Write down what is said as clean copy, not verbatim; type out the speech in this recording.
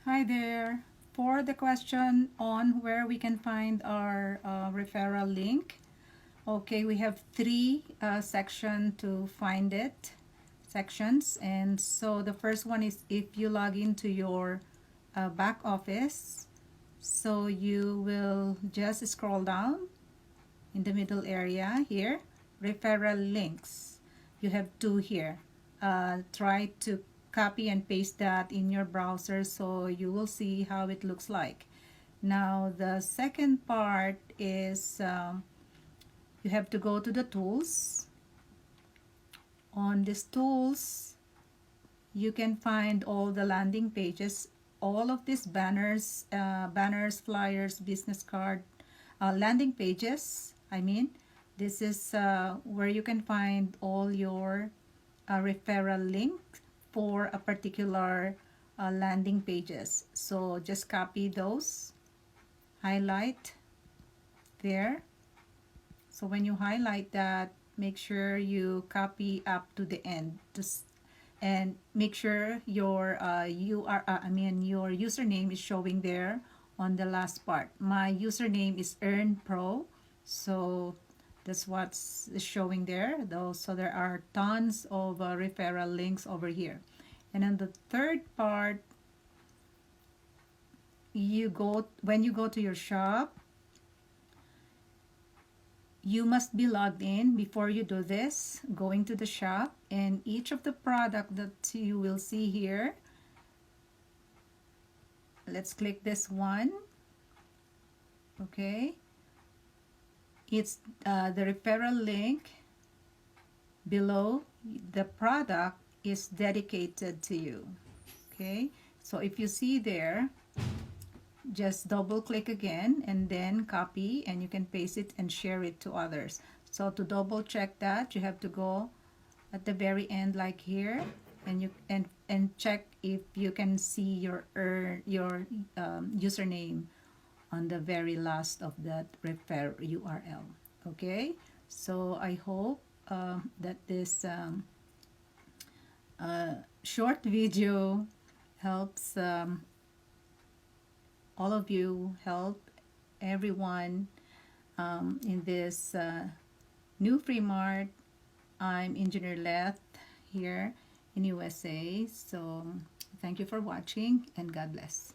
Hi there. For the question on where we can find our referral link, okay, we have three section to find it, sections. And so the first one is if you log into your back office, so you will just scroll down in the middle area here, referral links. You have two here. Try to copy and paste that in your browser so you will see how it looks like. Now the second part is you have to go to the tools. On these tools you can find all the landing pages, all of these banners, flyers, business card, landing pages. This is where you can find all your referral link for a particular landing pages. So just copy those, highlight there. So when you highlight that, make sure you copy up to the end, and make sure your your username is showing there on the last part. My username is Earn Pro, so that's what's showing there. Though, so there are tons of referral links over here. And then the third part, when you go to your shop, you must be logged in before you do this, going to the shop, and each of the product that you will see here, let's click this one. Okay, it's the referral link below the product is dedicated to you. Okay, so if you see there, just double click again and then copy, and you can paste it and share it to others. So to double check that, you have to go at the very end like here, and you and check if you can see your username on the very last of that refer URL. Okay, so I hope that this short video helps all of you, help everyone in this new free mart. I'm Engineer Leth here in USA. So thank you for watching, and God bless.